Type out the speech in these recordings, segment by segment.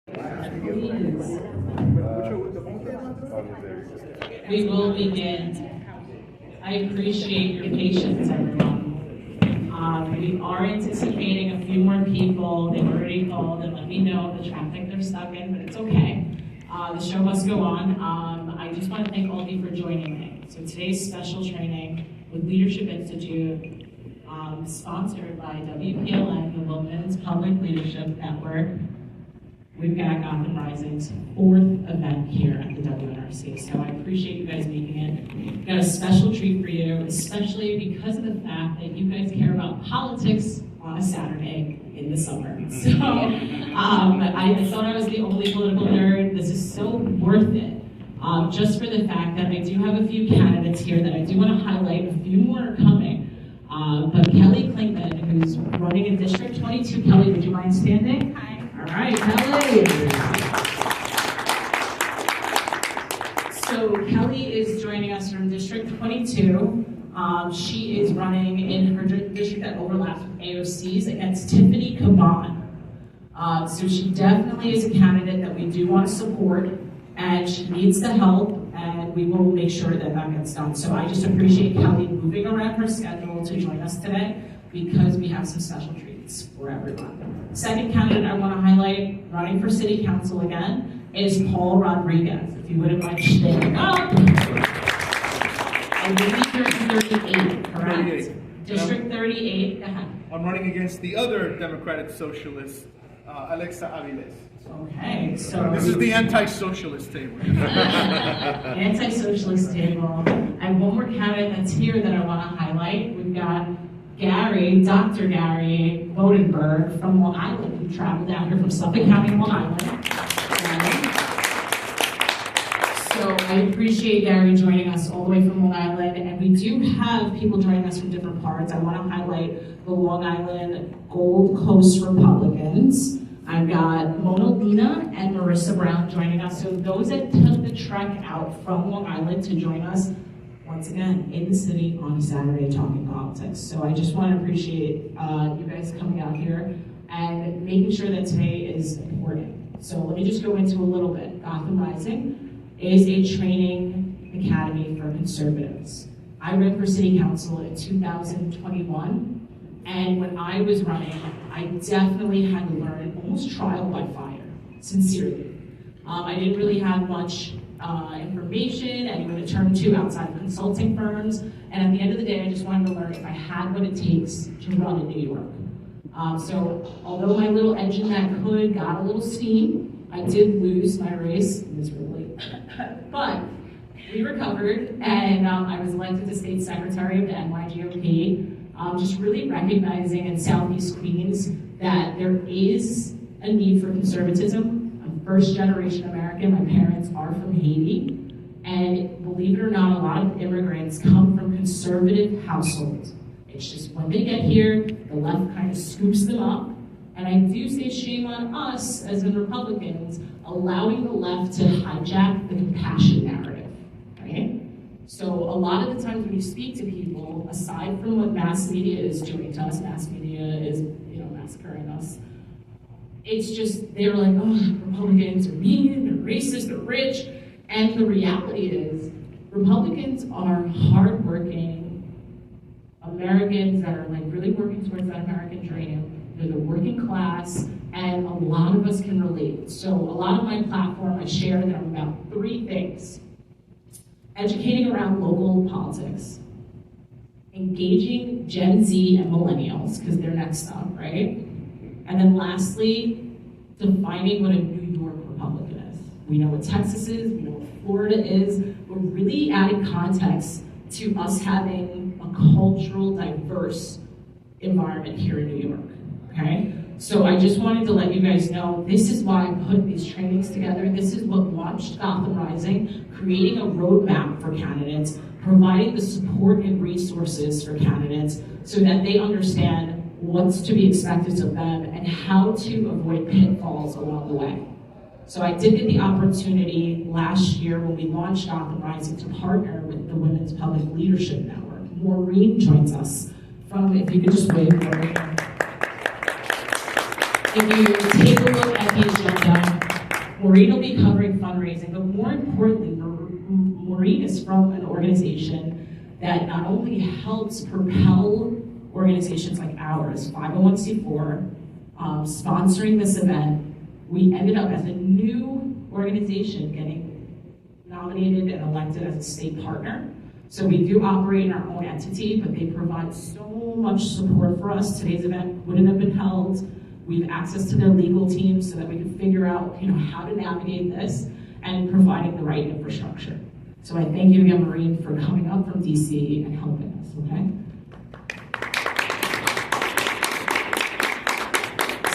We will begin. I appreciate your patience, everyone. We are anticipating a few more people. They've already called and let me know the traffic they're stuck in, but it's okay. The show must go on. I just want to thank all of you for joining me. So today's special training with Leadership Institute, sponsored by WPLN, the Women's Public Leadership Network. We've got Gotham Rising's 4th event here at the WNRC, so I appreciate you guys making it. We've got a special treat for you, especially because of the fact that you guys care about politics on a Saturday in the summer. So I thought I was the only political nerd. This is so worth it, just for the fact that I do have a few candidates here that I do want to highlight. A few more are coming. But Kelly Klingman, who's running in District 22. Kelly, would you mind standing? Hi. All right, Kelly. So Kelly is joining us from District 22. She is running in her district that overlaps with AOC's against Tiffany Caban. So she definitely is a candidate that we do want to support, and she needs the help, and we will make sure that that gets done. So I just appreciate Kelly moving around her schedule to join us today, because we have some special treats for everyone. Second candidate I want to highlight, running for City Council again, is Paul Rodriguez. If you wouldn't mind standing up. I believe you're in 38, correct? 38. District 38, go ahead. I'm running against the other Democratic Socialist, Alexa Aviles. Okay, so... This is the anti-socialist table. Anti-socialist table. And one more candidate that's here that I want to highlight. We've got Gary, Dr. Gary Bodenberg from Long Island, who traveled down here from Suffolk County, Long Island. So I appreciate Gary joining us all the way from Long Island, and we do have people joining us from different parts. I want to highlight the Long Island Gold Coast Republicans. I've got Mona Lena and Marissa Brown joining us. So those that took the trek out from Long Island to join us, once again, in the city on a Saturday talking politics. So I just want to appreciate you guys coming out here and making sure that today is important. So let me just go into a little bit. Gotham Rising is a training academy for conservatives. I ran for city council in 2021, and when I was running, I definitely had to learn almost trial by fire, sincerely. I didn't really have much information, anyone to turn to outside of consulting firms, and at the end of the day, I just wanted to learn if I had what it takes to run in New York. So although my little engine that could got a little steam, I did lose my race miserably, but we recovered, and I was elected to state secretary of the NYGOP, just really recognizing in Southeast Queens that there is a need for conservatism. I'm first generation American, my parents are from Haiti, and believe it or not, a lot of immigrants come from conservative households. It's just when they get here, the left kind of scoops them up, and I do say shame on us as in Republicans, allowing the left to hijack the compassion narrative, right? So a lot of the times when you speak to people, aside from what mass media is doing to us, mass media is, massacring us, it's just, they're like, oh, Republicans are mean, they're racist, they're rich, and the reality is, Republicans are hardworking Americans that are like really working towards that American dream. They're the working class, and a lot of us can relate. So a lot of my platform, I share that I'm about 3 things. Educating around local politics, engaging Gen Z and millennials, because they're next up, right? And then lastly, defining what a New York Republican is. We know what Texas is, we know what Florida is. We're really adding context to us having a cultural, diverse environment here in New York, okay? So I just wanted to let you guys know, this is why I put these trainings together. This is what launched Gotham Rising, creating a roadmap for candidates, providing the support and resources for candidates so that they understand what's to be expected of them and how to avoid pitfalls along the way. So I did get the opportunity last year when we launched Gotham Rising to partner with the Women's Public Leadership Network. Maureen joins us from, if you could just wave, Maureen. If you take a look at the agenda, Maureen will be covering fundraising, but more importantly, Maureen is from an organization that not only helps propel organizations like ours, 501c4, sponsoring this event. We ended up as a new organization getting nominated and elected as a state partner. So we do operate in our own entity, but they provide so much support for us. Today's event wouldn't have been held. We have access to their legal team so that we can figure out, how to navigate this and providing the right infrastructure. So I thank you again, Maureen, for coming up from DC and helping us, okay?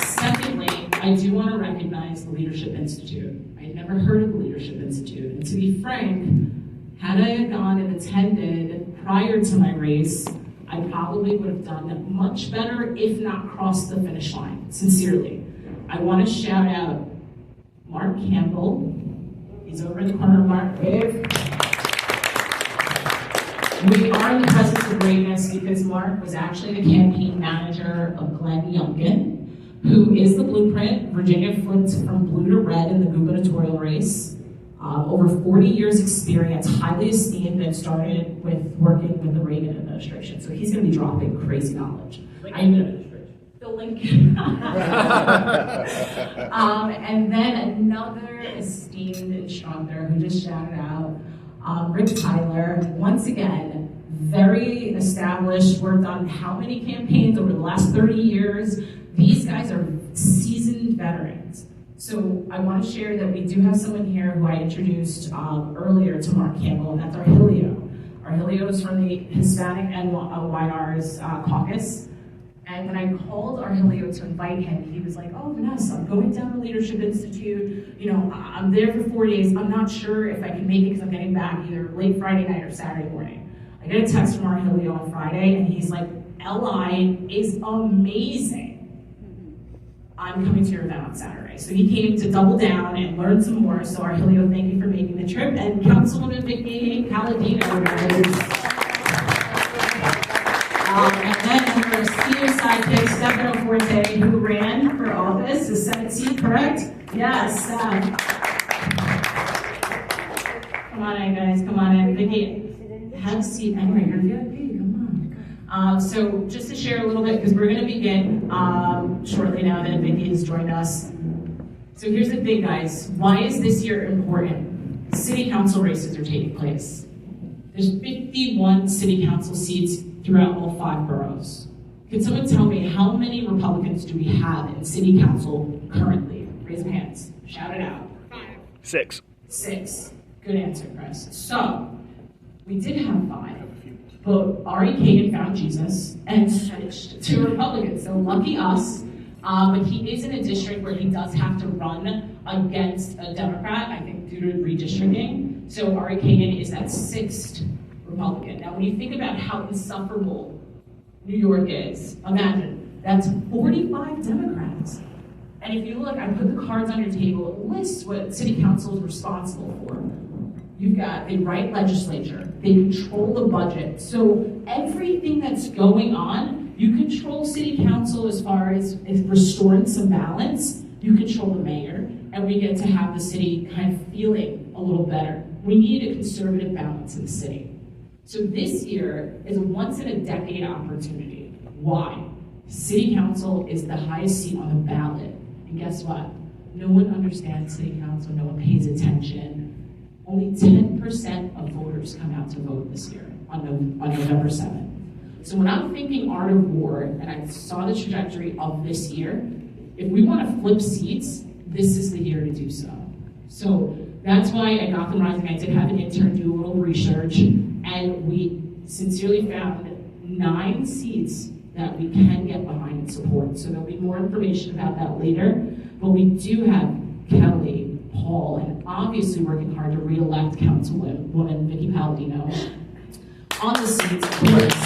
Secondly, I do want to recognize the Leadership Institute. I had never heard of the Leadership Institute, and to be frank, had I gone and attended prior to my race, I probably would have done much better, if not crossed the finish line, sincerely. I want to shout out Mark Campbell. He's over in the corner, Mark. Wave. We are in the presence of greatness because Mark was actually the campaign manager of Glenn Youngkin, who is the blueprint. Virginia flipped from blue to red in the gubernatorial race. Over 40 years experience, highly esteemed, and started with working with the Reagan administration. So he's going to be dropping crazy knowledge. The Lincoln. And then another esteemed instructor who just shouted out, Rick Tyler. Once again, very established, worked on how many campaigns over the last 30 years. These guys are seasoned veterans. So I want to share that we do have someone here who I introduced earlier to Mark Campbell, and that's Arhilio. Arhilio is from the Hispanic NYR's caucus. And when I called Arhilio to invite him, he was like, oh, Vanessa, I'm going down to Leadership Institute. I'm there for 4 days. I'm not sure if I can make it because I'm getting back either late Friday night or Saturday morning. I get a text from Arhilio on Friday, and he's like, LI is amazing. I'm coming to your event on Saturday. So he came to double down and learn some more. So Arhilio, thank you for making the trip. And Councilwoman Vickie Paladino, guys. And then her senior sidekick, Stefano Forte, who ran for office, is 17, correct? Yes. Come on in, guys, come on in. Vickie, have a seat. Anyway, you're VIP, come on. So just to share a little bit, because we're going to begin shortly now that Vickie has joined us. So here's the thing, guys. Why is this year important? City council races are taking place. There's 51 city council seats throughout all 5 boroughs. Can someone tell me how many Republicans do we have in city council currently? Raise your hands. Shout it out. 5. 6. 6. Good answer, Chris. So, we did have 5. But Ari Kagan found Jesus and switched to Republicans. So lucky us. But he is in a district where he does have to run against a Democrat, I think due to redistricting. So Ari Kagan is that 6th Republican. Now when you think about how insufferable New York is, imagine, that's 45 Democrats. And if you look, I put the cards on your table, it lists what city council is responsible for. They write legislature, they control the budget. So everything that's going on, you control city council as far as restoring some balance, you control the mayor, and we get to have the city kind of feeling a little better. We need a conservative balance in the city. So this year is a once-in-a-decade opportunity. Why? City council is the highest seat on the ballot. And guess what? No one understands city council, no one pays attention. Only 10% of voters come out to vote this year on November 7th. So when I'm thinking art of war, and I saw the trajectory of this year, if we want to flip seats, this is the year to do so. So that's why at Gotham Rising, I did have an intern do a little research, and we sincerely found 9 seats that we can get behind and support. So there'll be more information about that later, but we do have Kelly, Paul, and obviously working hard to re-elect Councilwoman Vickie Paladino on the seats, of course.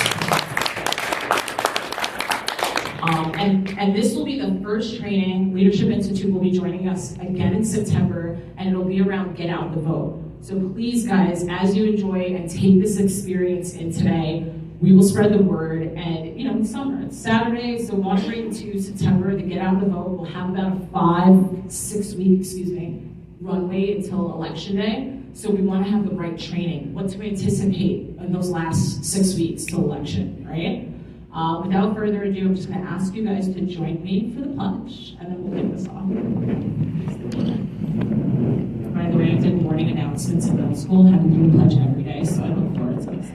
And this will be the first training. Leadership Institute will be joining us again in September, and it'll be around Get Out the Vote. So please, guys, as you enjoy and take this experience in today, we will spread the word. And it's summer, it's Saturday, so moderate into September, the Get Out the Vote. We'll have about a 5-6 week, runway until election day. So we want to have the right training. What to anticipate in those last 6 weeks till election, right? Without further ado, I'm just going to ask you guys to join me for the pledge, and then we'll kick this off. By the way, I did morning announcements in middle school, having to do a pledge every day, so I look forward to this.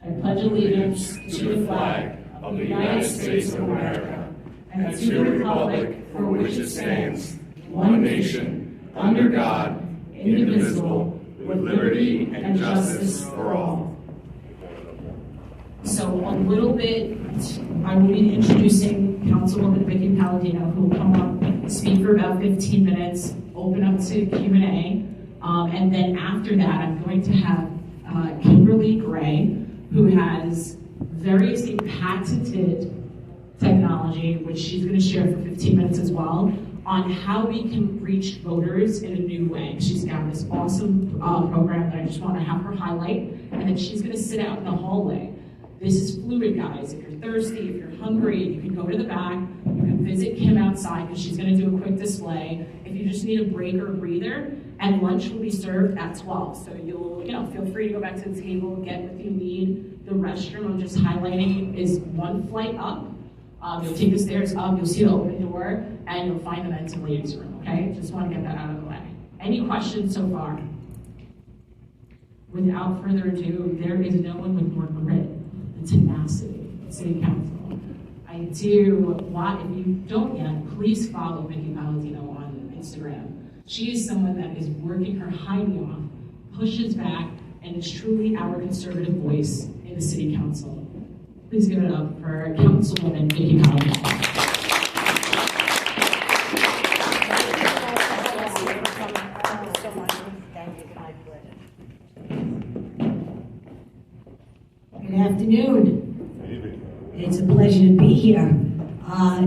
I pledge allegiance to the flag of the United States of America and to the republic for which it stands, one nation, under God, indivisible, with liberty and justice for all. So a little bit, I will be introducing Councilwoman Vickie Paladino, who will come up, speak for about 15 minutes, open up to Q&A, and then after that, I'm going to have Kimberly Gray, who has various patented technology, which she's going to share for 15 minutes as well, on how we can reach voters in a new way. She's got this awesome program that I just want to have her highlight, and then she's going to sit out in the hallway. This is fluid, guys. If you're thirsty, if you're hungry, you can go to the back. You can visit Kim outside because she's going to do a quick display. If you just need a break or a breather, and lunch will be served at 12. So you'll, feel free to go back to the table, get what you need. The restroom I'm just highlighting is one flight up. You'll take the stairs up, you'll see the open door, and you'll find the men's and ladies room, okay? Just want to get that out of the way. Any questions so far? Without further ado, there is no one with more grit and tenacity at City Council. If you don't yet, please follow Vickie Paladino on Instagram. She is someone that is working her hiney off, pushes back, and is truly our conservative voice in the City Council. Please give it up for Councilwoman Vickie Paladino. Good afternoon. It's a pleasure to be here.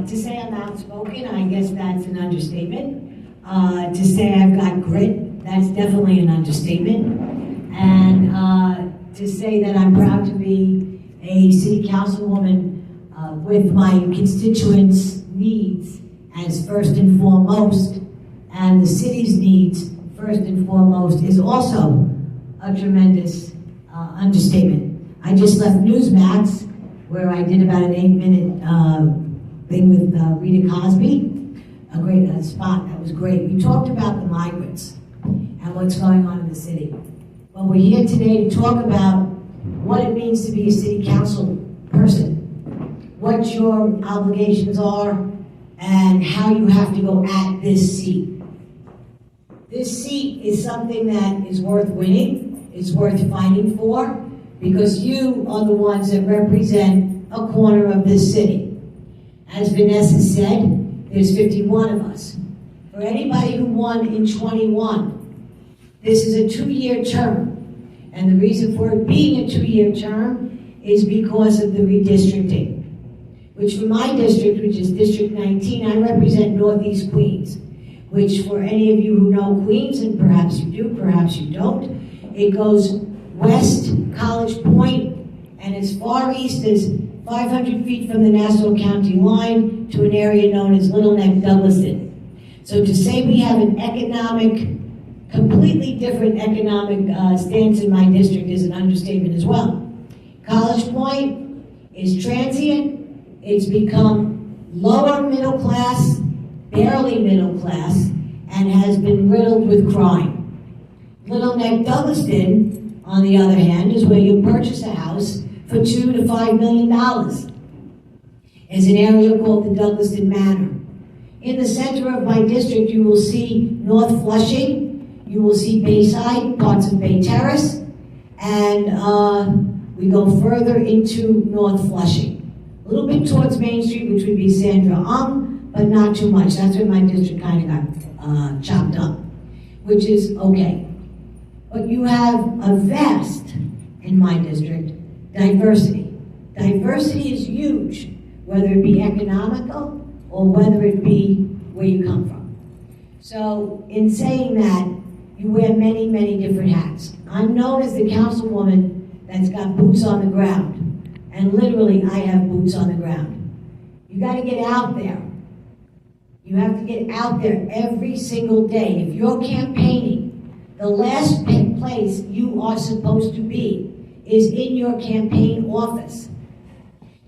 To say I'm outspoken, I guess that's an understatement. To say I've got grit, that's definitely an understatement. And to say that I'm proud to be a city councilwoman with my constituents' needs as first and foremost, and the city's needs first and foremost, is also a tremendous understatement. I just left Newsmax, where I did about an 8-minute thing with Rita Cosby, a great spot. That was great. We talked about the migrants and what's going on in the city. Well, we're here today to talk about what it means to be a city council person, what your obligations are, and how you have to go at this seat. This seat is something that is worth winning, it's worth fighting for, because you are the ones that represent a corner of this city. As Vanessa said, there's 51 of us. For anybody who won in 21, this is a 2-year term. And the reason for it being a 2-year term is because of the redistricting, which for my district, which is District 19, I represent Northeast Queens, which for any of you who know Queens, and perhaps you do, perhaps you don't, it goes west, College Point, and as far east as 500 feet from the Nassau County line to an area known as Little Neck Douglaston. So to say we have an completely different economic stance in my district is an understatement as well. College Point is transient. It's become lower middle class, barely middle class, and has been riddled with crime. Little Neck Douglaston, on the other hand, is where you purchase a house for $2 to $5 million. Is an area called the Douglaston Manor. In the center of my district, you will see North Flushing, you will see Bayside, parts of Bay Terrace, and we go further into North Flushing. A little bit towards Main Street, which would be Sandra but not too much. That's where my district kind of got chopped up, which is okay. But you have a vast, in my district, diversity. Diversity is huge, whether it be economical or whether it be where you come from. So in saying that, you wear many, many different hats. I'm known as the councilwoman that's got boots on the ground. And literally, I have boots on the ground. You gotta get out there. You have to get out there every single day. If you're campaigning, the last place you are supposed to be is in your campaign office.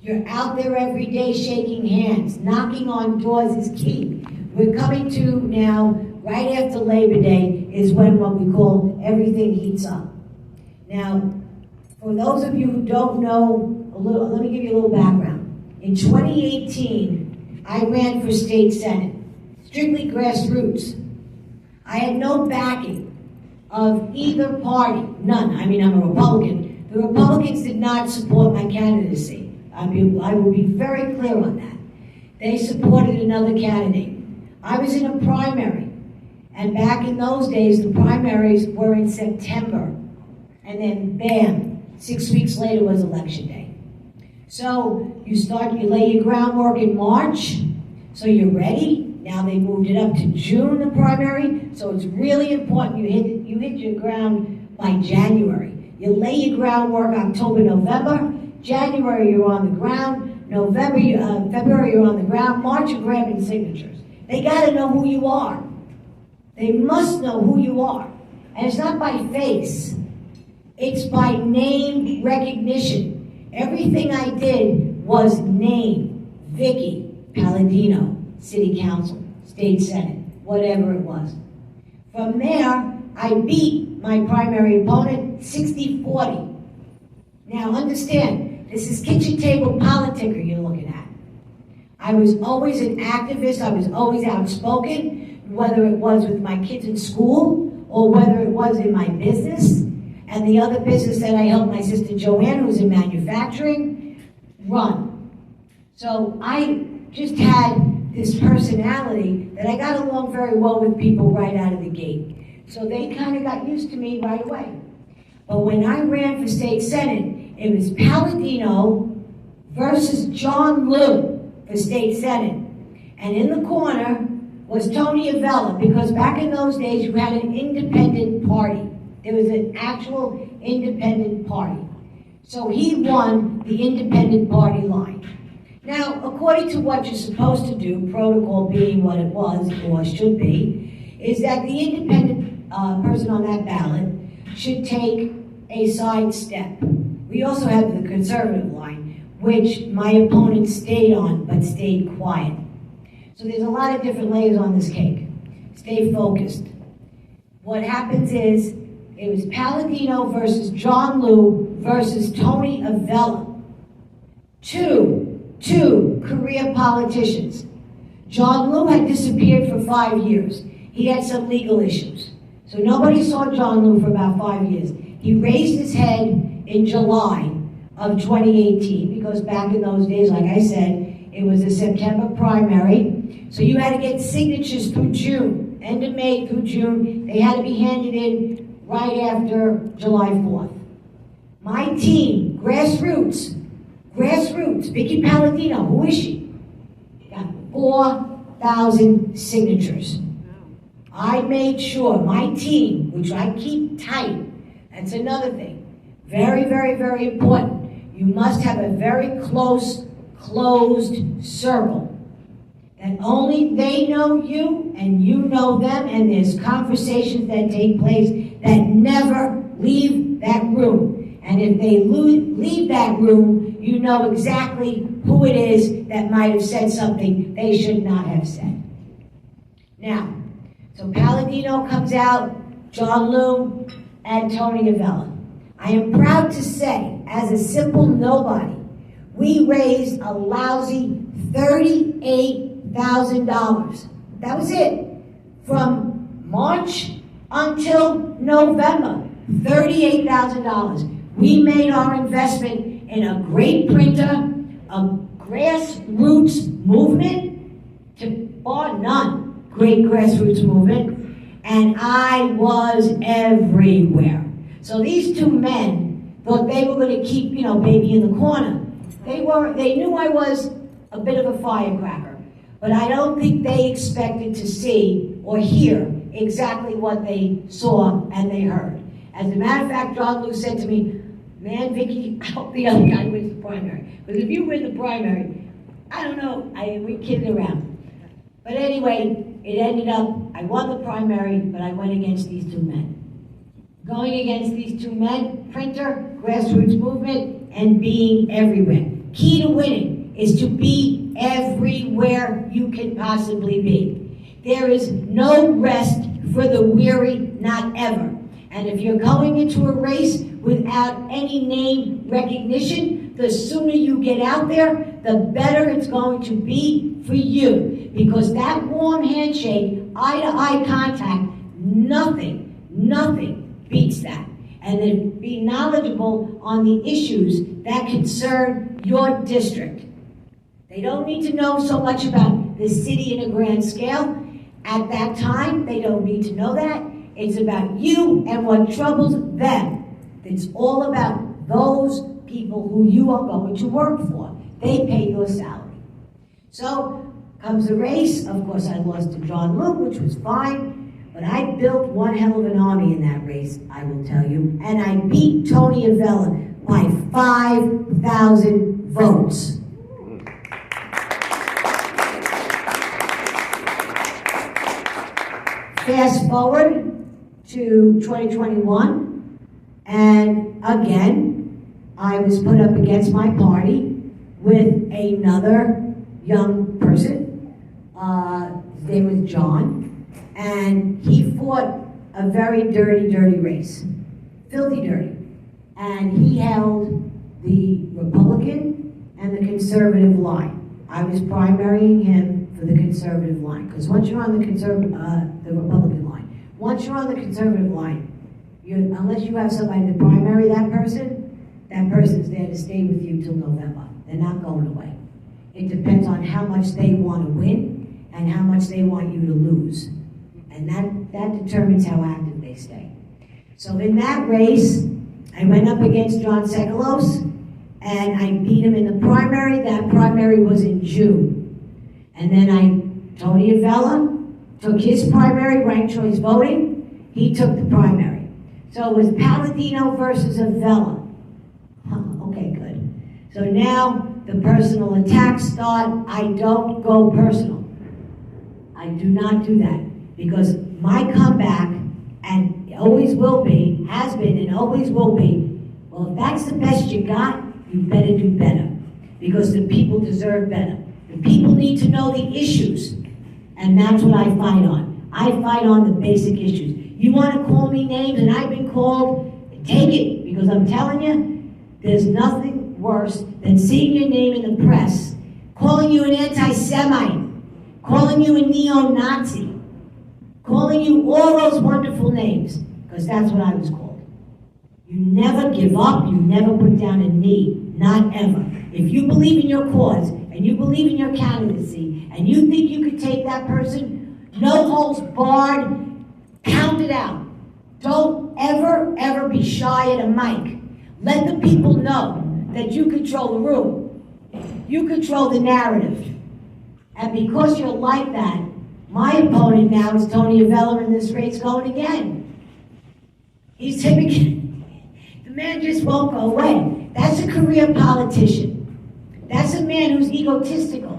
You're out there every day shaking hands. Knocking on doors is key. We're coming to now, right after Labor Day, is when what we call everything heats up. Now, for those of you who don't know, let me give you a little background. In 2018, I ran for state senate, strictly grassroots. I had no backing of either party, none. I mean, I'm a Republican. The Republicans did not support my candidacy. I will be very clear on that. They supported another candidate. I was in a primary, and back in those days, the primaries were in September, and then bam, 6 weeks later was election day. So you lay your groundwork in March, so you're ready. Now they moved it up to June, the primary, so it's really important you hit your ground by January. You lay your groundwork October, November. January you're on the ground. February you're on the ground. March you're grabbing signatures. They got to know who you are. They must know who you are. And it's not by face. It's by name recognition. Everything I did was name. Vickie Paladino, City Council, State Senate, whatever it was. From there, I beat my primary opponent 60-40. Now understand, this is kitchen table politicker you're looking at. I was always an activist, I was always outspoken, whether it was with my kids in school or whether it was in my business and the other business that I helped my sister Joanne, who's in manufacturing, run. So I just had this personality that I got along very well with people right out of the gate. So they kind of got used to me right away. But when I ran for state senate, it was Paladino versus John Liu for state senate. And in the corner was Tony Avella, because back in those days you had an independent party. There was an actual independent party. So he won the independent party line. Now, according to what you're supposed to do, protocol being what it was or should be, is that the independent person on that ballot should take a side step. We also have the conservative line, which my opponent stayed on, but stayed quiet. So there's a lot of different layers on this cake. Stay focused. What happens is, it was Paladino versus John Liu versus Tony Avella. Two career politicians. John Liu had disappeared for 5 years. He had some legal issues. So nobody saw John Liu for about 5 years. He raised his head in July of 2018, because back in those days, like I said, it was a September primary. So you had to get signatures through June, end of May through June. They had to be handed in right after July 4th. My team, grassroots, Vickie Paladino, who is she? Got 4,000 signatures. I made sure my team, which I keep tight, that's another thing, very, very, very important. You must have a very close, closed circle. And only they know you and you know them, and there's conversations that take place that never leave that room. And if they leave that room, you know exactly who it is that might have said something they should not have said. Now, so Paladino comes out, John Liu, and Tony Avella. I am proud to say, as a simple nobody, we raised a lousy $38,000. That was it. From March until November, $38,000. We made our investment in a great printer, a grassroots movement, to bar none, great grassroots movement, and I was everywhere. So these two men thought they were going to keep, baby in the corner. They knew I was a bit of a firecracker, but I don't think they expected to see or hear exactly what they saw and they heard. As a matter of fact, John Liu said to me, man, Vickie, I hope the other guy wins the primary. Because if you win the primary, I don't know, we kidded around. But anyway, it ended up, I won the primary, but I went against these two men. Going against these two men, printer, grassroots movement, and being everywhere. Key to winning is to be everywhere you can possibly be. There is no rest for the weary, not ever. And if you're going into a race without any name recognition, the sooner you get out there, the better it's going to be for you. Because that warm handshake, eye-to-eye contact, nothing beats that. And then be knowledgeable on the issues that concern your district. They don't need to know so much about the city in a grand scale. At that time, they don't need to know that. It's about you and what troubles them. It's all about those people who you are going to work for. They pay your salary. So comes the race. Of course, I lost to John Luke, which was fine. But I built one hell of an army in that race, I will tell you. And I beat Tony Avella by 5,000 votes. Fast forward to 2021, and again, I was put up against my party with another young person. His name was John. And he fought a very dirty race. Filthy dirty. And he held the Republican and the conservative line. I was primarying him for the conservative line. Because once you're on the Republican line, once you're on the conservative line, unless you have somebody to primary that person's there to stay with you till November. They're not going away. It depends on how much they want to win and how much they want you to lose. And that determines how active they stay. So in that race, I went up against John Sekalos, and I beat him in the primary. That primary was in June. And then Tony Avella took his primary, ranked choice voting. He took the primary. So it was Paladino versus Avella. Okay, good. So now the personal attacks start. I don't go personal. I do not do that. Because my comeback, and always will be, has been and always will be, well, if that's the best you got, you better do better. Because the people deserve better. The people need to know the issues. And that's what I fight on. I fight on the basic issues. You want to call me names, and I've been called, take it. Because I'm telling you, there's nothing worse than seeing your name in the press, calling you an anti-Semite, calling you a neo-Nazi, calling you all those wonderful names, because that's what I was called. You never give up, you never put down a knee, not ever. If you believe in your cause, and you believe in your candidacy, and you think you could take that person, no holds barred, count it out. Don't ever be shy at a mic. Let the people know that you control the room. You control the narrative. And because you're like that, my opponent now is Tony Avella in this race going again. He's typically, the man just won't go away. That's a career politician. That's a man who's egotistical.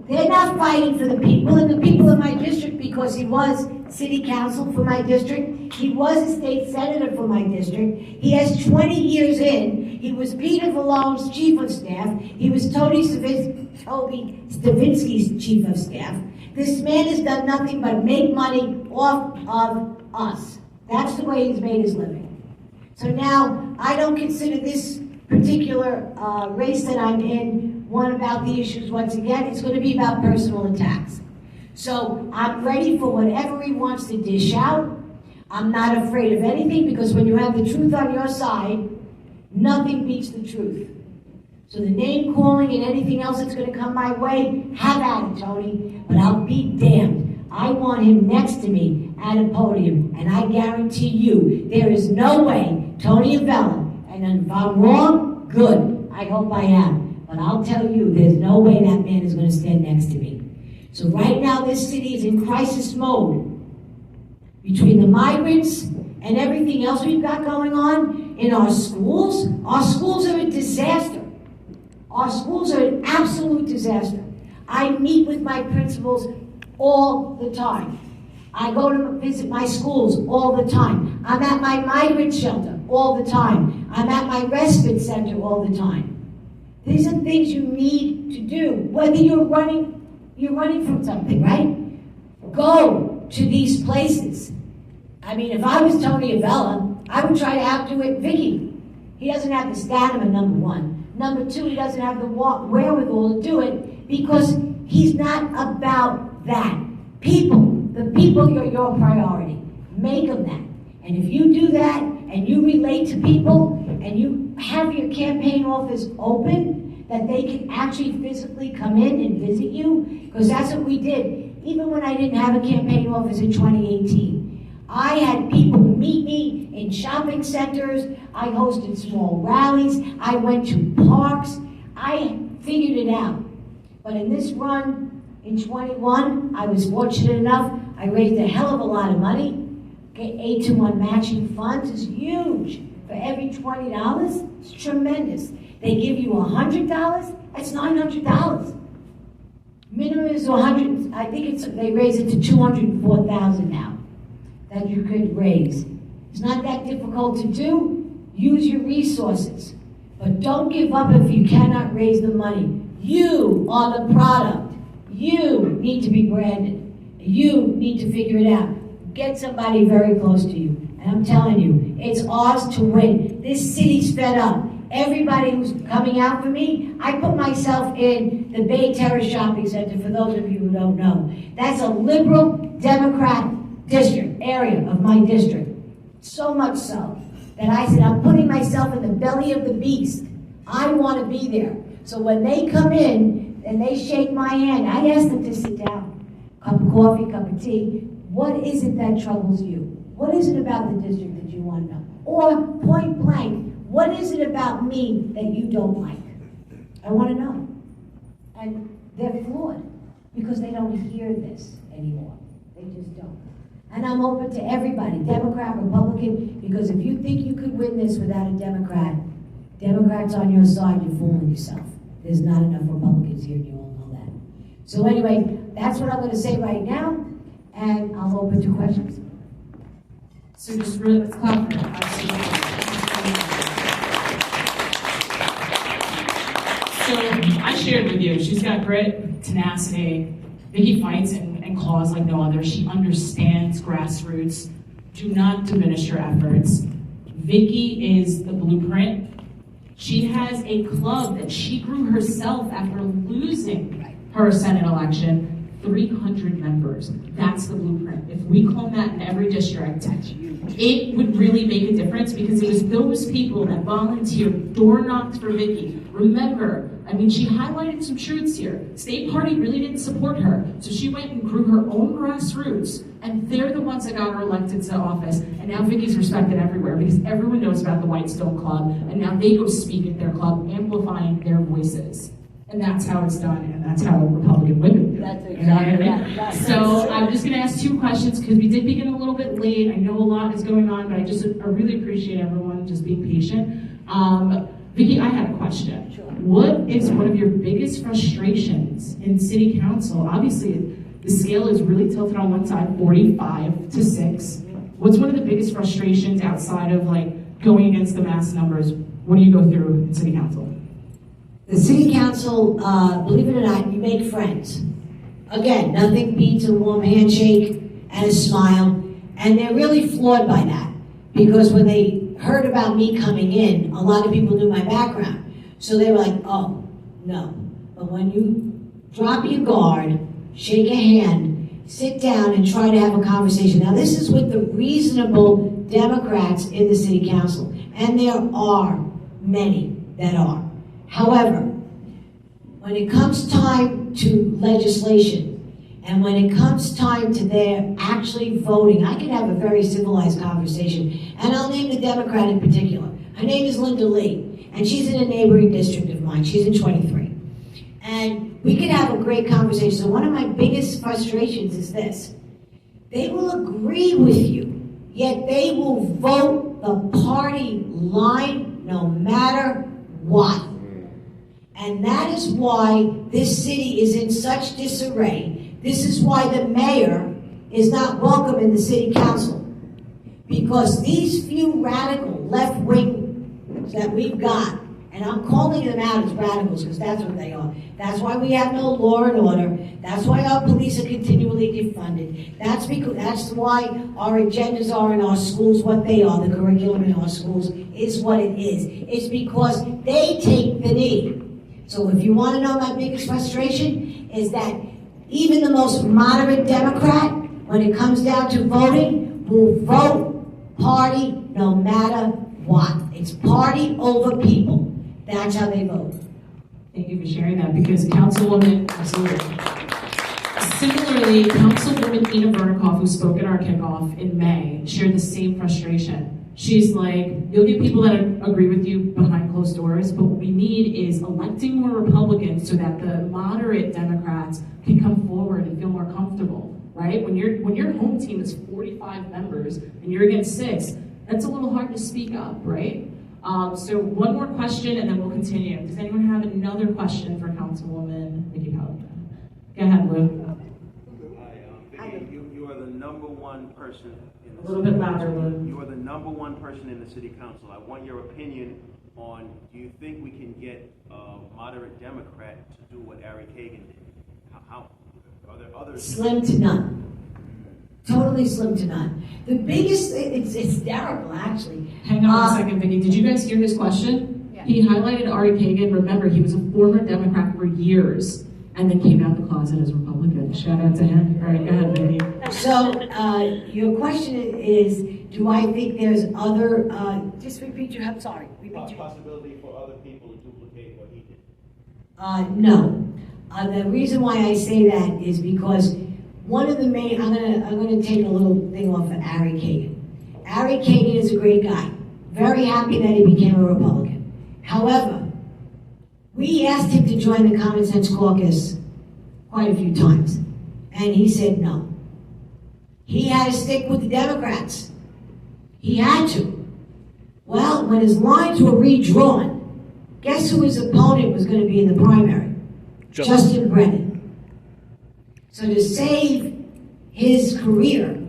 They're not fighting for the people, and the people in my district, because he was city council for my district, he was a state senator for my district, he has 20 years in, he was Peter Vallone's chief of staff, he was Toby Stavinsky's chief of staff. This man has done nothing but make money off of us. That's the way he's made his living. So now, I don't consider this particular race that I'm in one about the issues once again. It's going to be about personal attacks. So I'm ready for whatever he wants to dish out. I'm not afraid of anything, because when you have the truth on your side, nothing beats the truth. So the name calling and anything else that's going to come my way, have at it, Tony. But I'll be damned. I want him next to me at a podium, and I guarantee you, there is no way Tony Avella, and if I'm wrong, good. I hope I am. But I'll tell you, there's no way that man is going to stand next to me. So right now, this city is in crisis mode. Between the migrants and everything else we've got going on in our schools are a disaster. Our schools are an absolute disaster. I meet with my principals all the time. I go to visit my schools all the time. I'm at my migrant shelter all the time. I'm at my respite center all the time. These are things you need to do, whether you're running from something, right? Go to these places. I mean, if I was Tony Avella, I would try to outdo it Vickie. He doesn't have the stamina, number one. Number two, he doesn't have the wherewithal to do it because he's not about that. The people are your priority. Make them that. And if you do that, and you relate to people, and you have your campaign office open, that they can actually physically come in and visit you, because that's what we did. Even when I didn't have a campaign office in 2018, I had people meet me in shopping centers, I hosted small rallies, I went to parks, I figured it out. But in this run, in 21, I was fortunate enough, I raised a hell of a lot of money. 8-to-1 matching funds is huge. For every $20, it's tremendous. They give you $100, that's $900. Minimum is 100. I think they raise it to 204,000 now that you could raise. It's not that difficult to do. Use your resources, but don't give up if you cannot raise the money. You are the product. You need to be branded. You need to figure it out. Get somebody very close to you. And I'm telling you, it's ours to win. This city's fed up. Everybody who's coming out for me, I put myself in the Bay Terrace Shopping Center, for those of you who don't know. That's a liberal Democrat district, area of my district. So much so that I said, I'm putting myself in the belly of the beast. I want to be there. So when they come in and they shake my hand, I ask them to sit down. Cup of coffee, cup of tea. What is it that troubles you? What is it about the district that you want to know? Or point blank, what is it about me that you don't like? I want to know. And they're flawed because they don't hear this anymore. They just don't. And I'm open to everybody, Democrat, Republican, because if you think you could win this without a Democrats on your side, you're fooling yourself. There's not enough Republicans here, and you all know that. So anyway, that's what I'm going to say right now, and I'm open to questions. So just really, let's clap for her. So I shared with you, she's got grit, tenacity. Vickie fights and claws like no other. She understands grassroots. Do not diminish her efforts. Vickie is the blueprint. She has a club that she grew herself after losing her Senate election. 300 members. That's the blueprint. If we clone that in every district, it would really make a difference because it was those people that volunteered, door knocked for Vickie. Remember, I mean, she highlighted some truths here. State party really didn't support her, so she went and grew her own grassroots, and they're the ones that got her elected to office. And now Vickie's respected everywhere because everyone knows about the Whitestone Club, and now they go speak at their club, amplifying their voices. And that's how it's done, and that's how Republican women do it. That's exactly, you know what I mean? that. So I'm just going to ask 2 questions because we did begin a little bit late. I know a lot is going on, but I really appreciate everyone just being patient. Vickie, I had a question. Sure. What is one of your biggest frustrations in city council? Obviously, the scale is really tilted on one side, 45-6. What's one of the biggest frustrations outside of like going against the mass numbers? What do you go through in city council? The city council, believe it or not, you make friends. Again, nothing beats a warm handshake and a smile, and they're really flawed by that. Because when they heard about me coming in, a lot of people knew my background. So they were like, oh, no. But when you drop your guard, shake a hand, sit down and try to have a conversation. Now this is with the reasonable Democrats in the city council. And there are many that are. However, when it comes time to legislation, and when it comes time to their actually voting, I can have a very civilized conversation. And I'll name the Democrat in particular. Her name is Linda Lee, and she's in a neighboring district of mine. She's in 23. And we can have a great conversation. So one of my biggest frustrations is this. They will agree with you, yet they will vote the party line no matter what. And that is why this city is in such disarray. This is why the mayor is not welcome in the city council. Because these few radical left-wing that we've got, and I'm calling them out as radicals because that's what they are. That's why we have no law and order. That's why our police are continually defunded. That's why our agendas are in our schools what they are. The curriculum in our schools is what it is. It's because they take the knee. So if you want to know my biggest frustration is that even the most moderate Democrat, when it comes down to voting, will vote party no matter what. It's party over people. That's how they vote. Thank you for sharing that, because Councilwoman, absolutely. Similarly, Councilwoman Ina Vernikoff, who spoke at our kickoff in May, shared the same frustration. She's like, you'll get people that agree with you behind closed doors, but what we need is electing more Republicans so that the moderate Democrats can come forward and feel more comfortable, right? When your home team is 45 members and you're against 6, that's a little hard to speak up, right? So one more question and then we'll continue. Does anyone have another question for Councilwoman Vickie Paladino? Go ahead, Lou. Hi, Vickie, you are the number one person in the A little bit louder, Lou. You are the number one person in the city council. I want your opinion on, do you think we can get a moderate Democrat to do what Ari Kagan did? How are there others? Slim to none. Totally slim to none. The biggest, it's hysterical actually. Hang on a second, Vickie. Did you guys hear his question? Yeah. He highlighted Ari Kagan. Remember, he was a former Democrat for years and then came out the closet as a Republican. Shout out to him. All right, go ahead, Vickie. So your question is, do I think there's other, just repeat your, I'm sorry. Repeat your. Possibility for other people to duplicate what he did? No. The reason why I say that is because one of the main, I'm gonna take a little thing off of Ari Kagan. Ari Kagan is a great guy. Very happy that he became a Republican. However, we asked him to join the Common Sense Caucus quite a few times, and he said no. He had to stick with the Democrats. He had to. Well, when his lines were redrawn, guess who his opponent was going to be in the primary? Justin Brennan. So to save his career,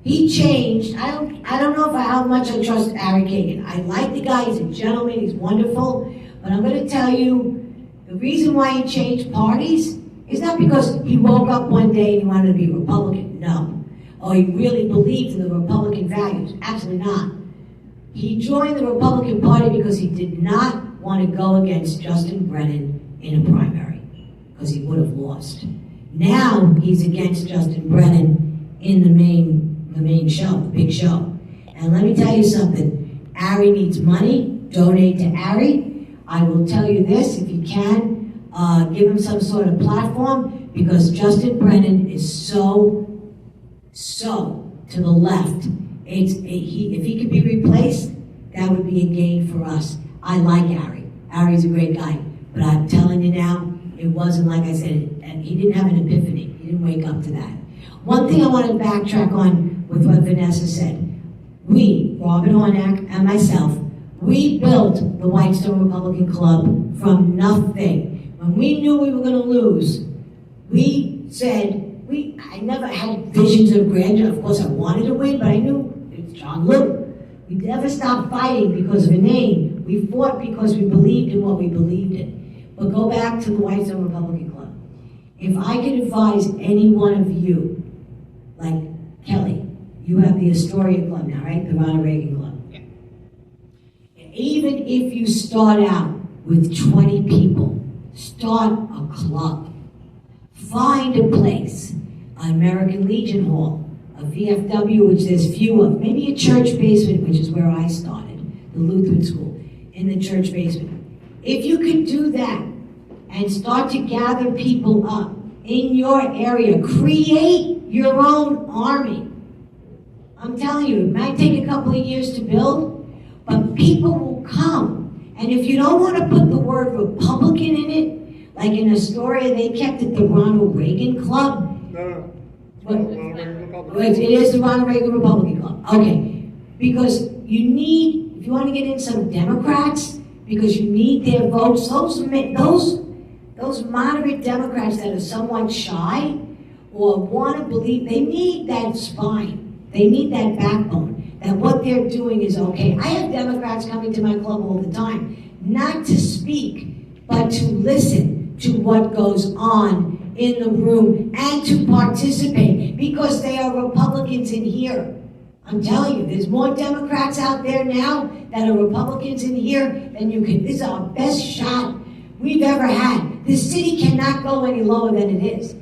he changed. I don't know how much I trust Ari Kagan. I like the guy. He's a gentleman. He's wonderful. But I'm going to tell you, the reason why he changed parties is not because he woke up one day and he wanted to be Republican. No. Or he really believed in the Republican values. Absolutely not. He joined the Republican Party because he did not want to go against Justin Brennan in a primary, because he would have lost. Now he's against Justin Brennan in the main show, the big show. And let me tell you something. Ari needs money. Donate to Ari. I will tell you this, if you can, give him some sort of platform, because Justin Brennan is so to the left. If he could be replaced, that would be a gain for us. I like Ari. Ari's a great guy. But I'm telling you now, it wasn't like I said, and he didn't have an epiphany. He didn't wake up to that. One thing I want to backtrack on with what Vanessa said. We, Robin Hornak and myself, we built the Whitestone Republican Club from nothing. When we knew we were going to lose, we said, I never had visions of grandeur. Of course, I wanted to win, but I knew it's John Lou. We never stopped fighting because of a name. We fought because we believed in what we believed in. But go back to the Whitestone Republican Club. If I could advise any one of you, like Kelly, you have the Astoria Club now, right? The Ronald Reagan Club. Yeah. Even if you start out with 20 people, start a club. Find a place, an American Legion Hall, a VFW, which there's few of, maybe a church basement, which is where I started, the Lutheran school, in the church basement. If you could do that and start to gather people up in your area, create your own army. I'm telling you, it might take a couple of years to build, but people will come. And if you don't want to put the word Republican in it, like in Astoria, they kept it the Ronald Reagan Club. No. It is the Ronald Reagan Republican Club. Okay. Because you need, if you want to get in some Democrats, because you need their votes, those moderate Democrats that are somewhat shy or want to believe, they need that spine. They need that backbone, that what they're doing is okay. I have Democrats coming to my club all the time, not to speak, but to listen to what goes on in the room and to participate, because they are Republicans in here. I'm telling you, there's more Democrats out there now that are Republicans in here than you can. This is our best shot we've ever had. This city cannot go any lower than it is.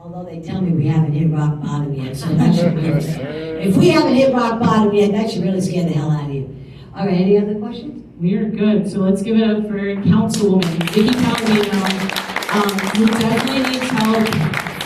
Although they tell me we haven't hit rock bottom yet, so that should really scare. If we haven't hit rock bottom yet, that should really scare the hell out of you. All right, any other questions? We are good. So let's give it up for Councilwoman Vickie Paladino. Who definitely needs help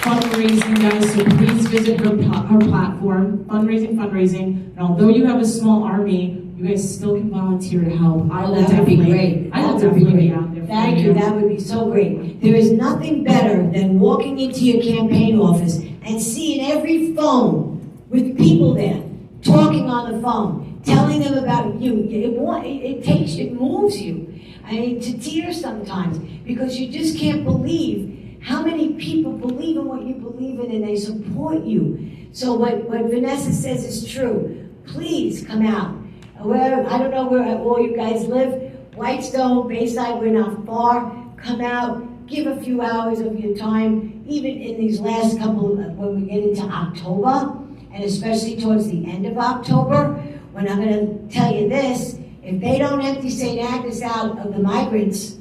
fundraising, guys, so please visit her platform, fundraising. And although you have a small army, you guys still can volunteer to help. That would be great. I will definitely be out there. Thank you. That would be so great. There is nothing better than walking into your campaign office and seeing every phone with people there talking on the phone, telling them about you. It moves you. I mean, to tears sometimes, because you just can't believe how many people believe in what you believe in and they support you. So what Vanessa says is true. Please come out. I don't know where all you guys live. Whitestone, Bayside, we're not far. Come out, give a few hours of your time, even in these last couple of, when we get into October, and especially towards the end of October, when I'm going to tell you this, if they don't empty St. Agnes out of the migrants,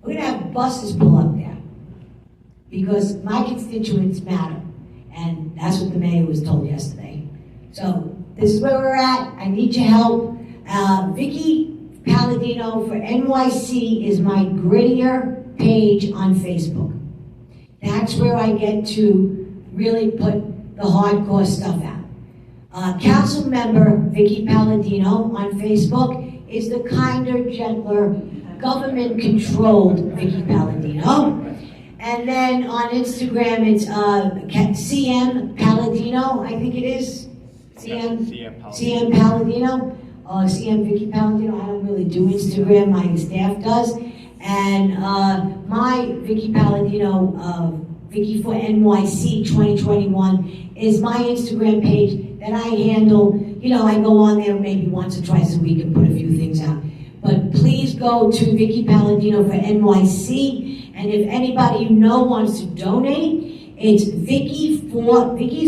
we're going to have buses pull up there. Because my constituents matter. And that's what the mayor was told yesterday. So this is where we're at. I need your help. Vickie Paladino for NYC is my grittier page on Facebook. That's where I get to really put the hardcore stuff out. Council member Vickie Paladino on Facebook is the kinder, gentler, government-controlled Vickie Paladino. And then on Instagram, it's CM Paladino, I think it is. CM Paladino. CM Vickie Paladino. I don't really do Instagram, my staff does. And my Vickie Paladino, Vickie for NYC 2021 is my Instagram page that I handle. You know, I go on there maybe once or twice a week and put a few things out. But please go to Vickie Paladino for NYC. And if anybody you know wants to donate, it's Vickie's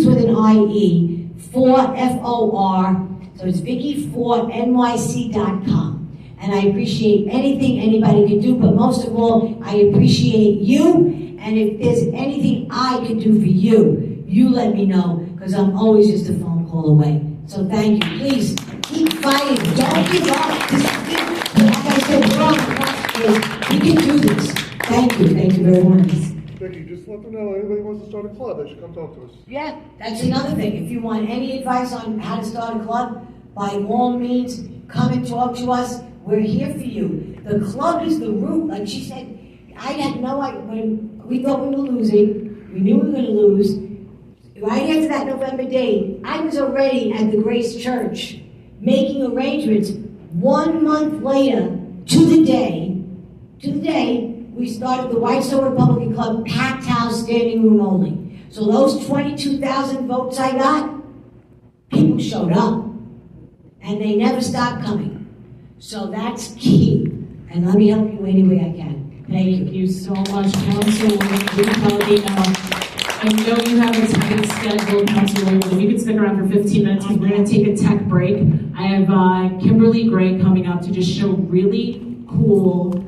with an I-E, F-O-R. So it's Vickie4NYC.com. And I appreciate anything anybody can do, but most of all, I appreciate you. And if there's anything I can do for you, you let me know, because I'm always just a phone call away. So thank you. Please keep fighting. Don't give up. Like I said, we're on the front. We can do this. Thank you. Thank you very much. Vickie, just let them know anybody wants to start a club, they should come talk to us. Yeah, that's another thing. If you want any advice on how to start a club, by all means, come and talk to us. We're here for you. The club is the root. Like she said, I had no idea. When we thought we were losing, we knew we were going to lose. Right after that November date, I was already at the Grace Church making arrangements. 1 month later, to the day, we started the Whitestone Republican Club, packed house, standing room only. So those 22,000 votes I got, people showed up. And they never stopped coming. So that's key. And let me help you any way I can. Thank you so much, Councilwoman Vickie Paladino. I know you have a tight schedule, Councilwoman. If you could stick around for 15 minutes, because we're going to take a tech break. I have Kimberly Gray coming up to just show really cool,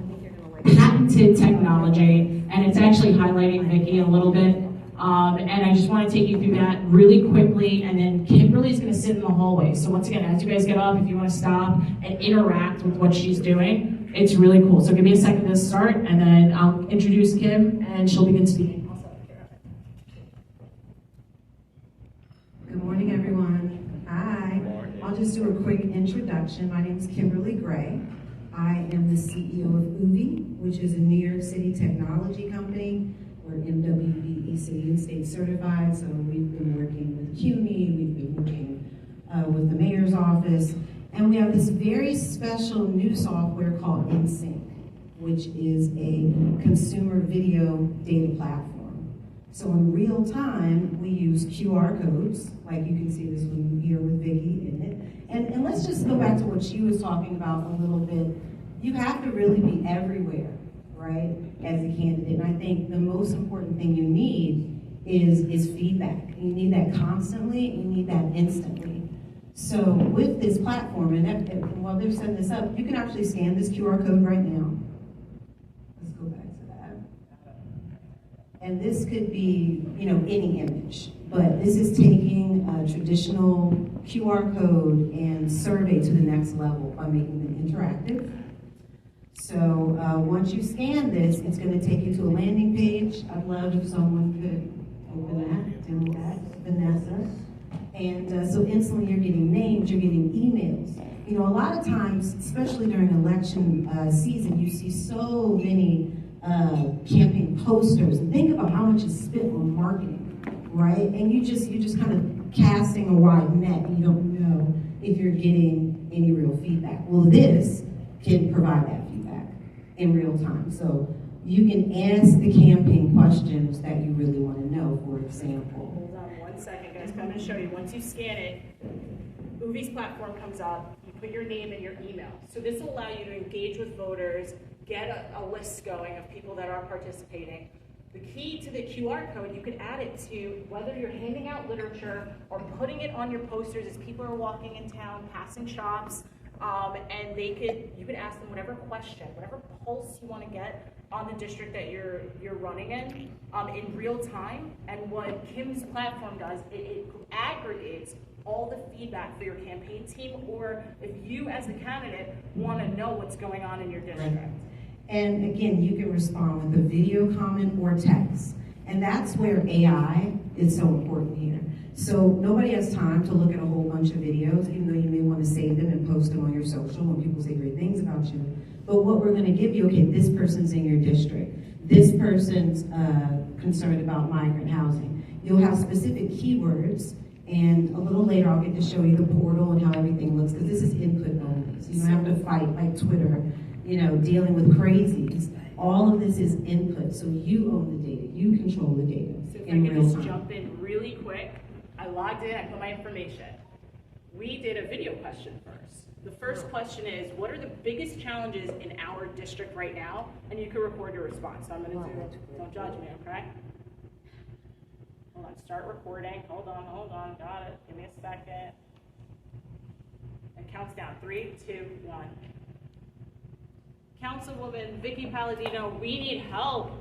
patented technology, and it's actually highlighting Vickie a little bit. And I just want to take you through that really quickly, and then Kimberly's going to sit in the hallway. So once again, as you guys get up, if you want to stop and interact with what she's doing, it's really cool. So give me a second to start, and then I'll introduce Kim, and she'll begin speaking. Good morning, everyone. Hi. I'll just do a quick introduction. My name is Kimberly Gray. I am the CEO of UVI, which is a New York City technology company. We're MWBE City and State certified, so we've been working with CUNY, we've been working with the mayor's office, and we have this very special new software called InSync, which is a consumer video data platform. So in real time, we use QR codes, like you can see this one here with Vickie in it. And let's just go back to what she was talking about a little bit. You have to really be everywhere, right, as a candidate. And I think the most important thing you need is feedback. You need that constantly, you need that instantly. So with this platform, and while they're setting this up, you can actually scan this QR code right now. Let's go back to that. And this could be, any image, but this is taking a traditional QR code and survey to the next level by making them interactive. So once you scan this, it's going to take you to a landing page. I'd love if someone could open that, demo that, Vanessa. And so instantly you're getting names, you're getting emails. A lot of times, especially during election season, you see so many campaign posters. And think about how much is spent on marketing, right? And you're just kind of casting a wide net, and you don't know if you're getting any real feedback. Well, this can provide that feedback in real time. So you can ask the campaign questions that you really want to know, for example. Hold on 1 second, guys. I'm going to show you. Once you scan it, Uvi's platform comes up. You put your name and your email. So this will allow you to engage with voters, get a list going of people that are participating. The key to the QR code, you can add it to whether you're handing out literature or putting it on your posters as people are walking in town, passing shops, and you could ask them whatever question, whatever pulse you want to get on the district that you're running in real time. And what Kim's platform does, it aggregates all the feedback for your campaign team, or if you as the candidate want to know what's going on in your district. Right. And again, you can respond with a video comment or text. And that's where AI is so important here. So nobody has time to look at a whole bunch of videos, even though you may want to save them and post them on your social when people say great things about you. But what we're going to give you, okay, this person's in your district. This person's concerned about migrant housing. You'll have specific keywords, and a little later I'll get to show you the portal and how everything looks, because this is input only. So you don't have to fight like Twitter, dealing with crazies. All of this is input, so you own the data, you control the data. So if I could just jump in really quick, I logged in, I put my information. We did a video question first. The first question is, what are the biggest challenges in our district right now? And you can record your response. So I'm gonna don't judge me, okay? Hold on, start recording. Hold on, got it. Give me a second. It counts down, 3, 2, 1. Councilwoman Vickie Paladino, we need help.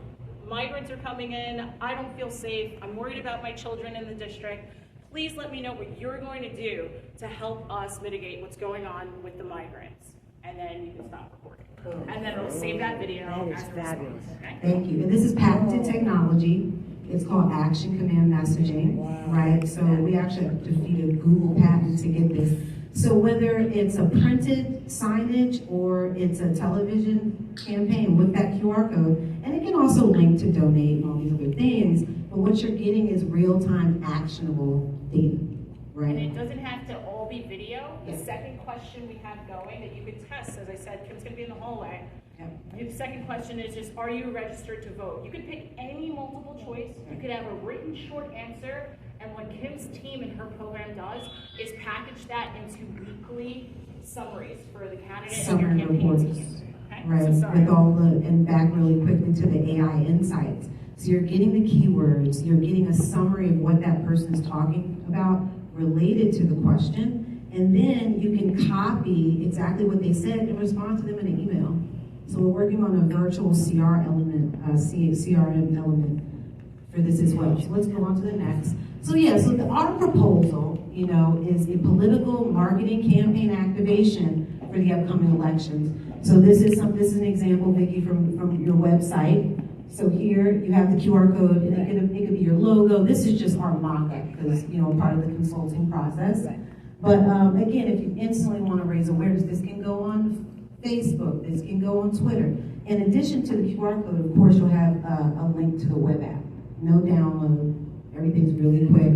Migrants are coming in. I don't feel safe. I'm worried about my children in the district. Please let me know what you're going to do to help us mitigate what's going on with the migrants. And then you can stop recording. Cool. And then it'll save that video. That is as a response, fabulous. okay? Thank you. And this is patented technology. It's called action command messaging, right? So we actually have defeated Google patent to get this. So whether it's a printed signage or it's a television campaign with that QR code, and it can also link to donate and all these other things, but what you're getting is real-time actionable data, right? And it doesn't have to all be video. The second question we have going that you could test, as I said, Kim's gonna be in the hallway. The second question is just, are you registered to vote? You could pick any multiple choice. You could have a written short answer. And what Kim's team and her program does is package that into weekly summaries for the candidate and your campaign team. Okay? Right, So with all the, and back really quickly to the AI insights. So you're getting the keywords, you're getting a summary of what that person is talking about related to the question, and then you can copy exactly what they said and respond to them in an email. So we're working on a virtual CRM element for this as well. So let's go on to the next. So yeah, so our proposal, is a political marketing campaign activation for the upcoming elections. So this is an example, Vickie, from your website. So here you have the QR code, and it could be your logo. This is just our mock-up because part of the consulting process. But again, if you instantly want to raise awareness, this can go on Facebook, this can go on Twitter. In addition to the QR code, of course, you'll have a link to the web app. No download, everything's really quick.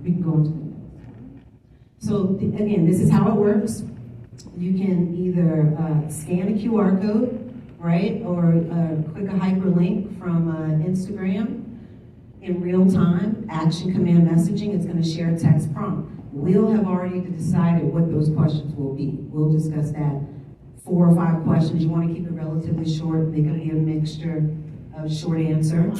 We can go into the next. So again, this is how it works. You can either scan a QR code, right, or click a hyperlink from Instagram. in real time, action command messaging. It's going to share a text prompt. We'll have already decided what those questions will be. We'll discuss that. 4 or 5 questions. You want to keep it relatively short. They could be a mixture of short answer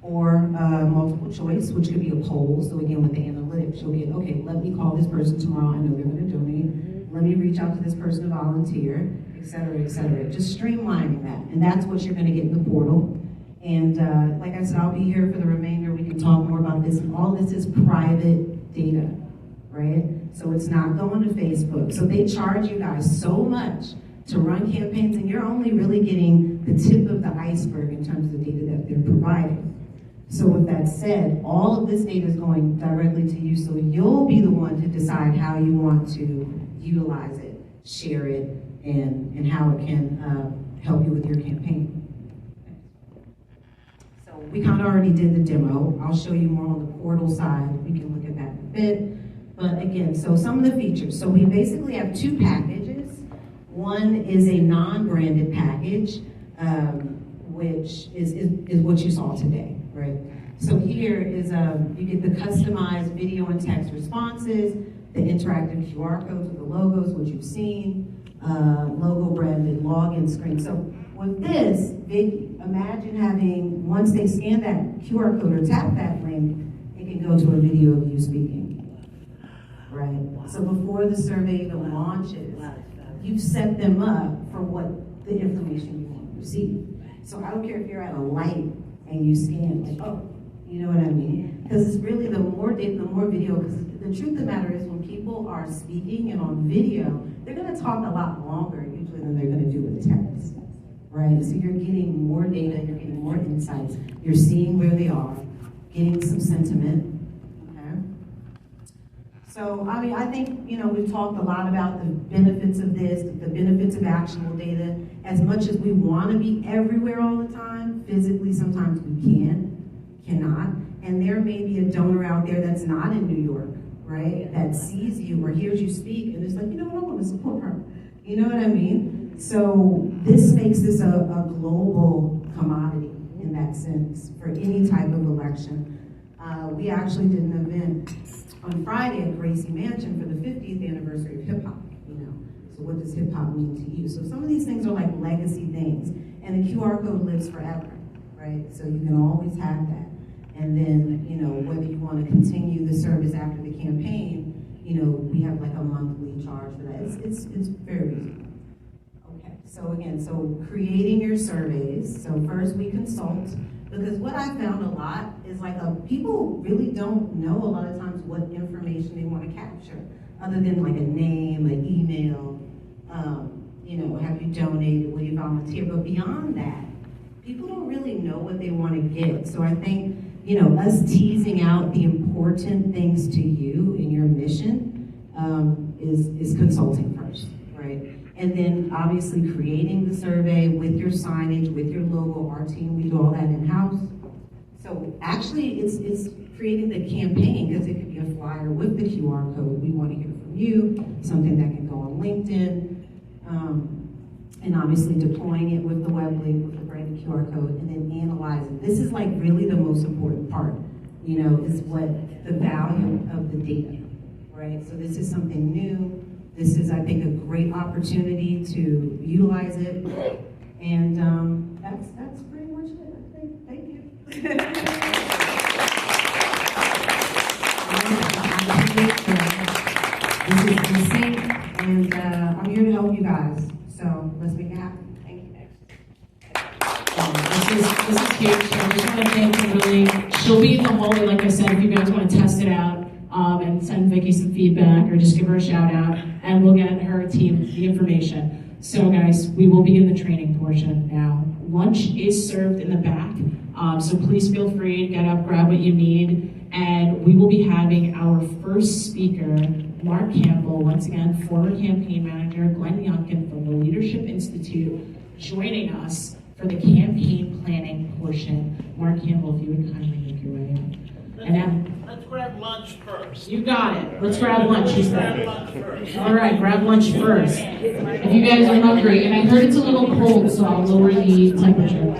or multiple choice, which could be a poll. So again, with the analytics, you'll get, okay, let me call this person tomorrow. I know they're going to donate. Let me reach out to this person to volunteer, et cetera, et cetera. Just streamlining that. And that's what you're going to get in the portal. And like I said, I'll be here for the remainder. We can talk more about this. And all this is private data, right? So it's not going to Facebook. So they charge you guys so much to run campaigns, and you're only really getting the tip of the iceberg in terms of the data that they're providing. So with that said, all of this data is going directly to you, so you'll be the one to decide how you want to utilize it, share it, and how it can help you with your campaign. So we kind of already did the demo. I'll show you more on the portal side. We can look at that in a bit. But again, so some of the features. So we basically have 2 packages. One is a non-branded package, which is what you saw today, right? So here is, you get the customized video and text responses, the interactive QR codes with the logos, which you've seen, logo branded login screen. So with this, Vickie, imagine having, once they scan that QR code or tap that link, it can go to a video of you speaking, right? So before the survey even launches, you've set them up for what the information you want to receive. So I don't care if you're at a light and you scan, like, oh, you know what I mean? Because it's really the more data, the more video, because the truth of the matter is when people are speaking and on video, they're gonna talk a lot longer usually than they're gonna do with text, right? So you're getting more data, you're getting more insights, you're seeing where they are, getting some sentiment. So, I mean, I think, we've talked a lot about the benefits of this, the benefits of actionable data. As much as we want to be everywhere all the time, physically sometimes we cannot. And there may be a donor out there that's not in New York, right, that sees you or hears you speak and is like, you know what, I want to support her. You know what I mean? So this makes this a global commodity in that sense for any type of election. We actually did an event on Friday at Gracie Mansion for the 50th anniversary of hip hop, So what does hip hop mean to you? So some of these things are like legacy things, and the QR code lives forever, right? So you can always have that. And then, whether you want to continue the service after the campaign, we have like a monthly charge for that. It's very reasonable. Okay, so again, creating your surveys. So first we consult. Because what I found a lot is people really don't know a lot of times what information they want to capture, other than like a name, an email, have you donated, will you volunteer? But beyond that, people don't really know what they want to get. So I think, us teasing out the important things to you in your mission is consulting first, right? And then obviously creating the survey with your signage, with your logo. Our team, we do all that in-house. So actually it's creating the campaign, because it could be a flyer with the QR code. We want to hear from you, something that can go on LinkedIn, and obviously deploying it with the web link, with the branded QR code, and then analyzing. This is like really the most important part, is what the value of the data, right? So this is something new. This is, I think, a great opportunity to utilize it, and that's pretty much it. I think. Thank you. This is insane, and I'm here to help you guys. So let's make it happen. Thank you. This is huge. So I just want to thank Kimberly. She'll be in the hallway, like I said, if you guys want to test it out. And send Vickie some feedback or just give her a shout out, and we'll get her team the information. So guys, we will begin the training portion now. Lunch is served in the back, so please feel free to get up, grab what you need, and we will be having our first speaker, Mark Campbell, once again, former campaign manager, Glenn Youngkin from the Leadership Institute, joining us for the campaign planning portion. Mark Campbell, if you would kindly make your way up. Let's grab lunch first. You got it. Let's grab lunch, he said. Lunch first. All right, grab lunch first. If you guys are hungry, and I heard it's a little cold, so I'll lower the temperature.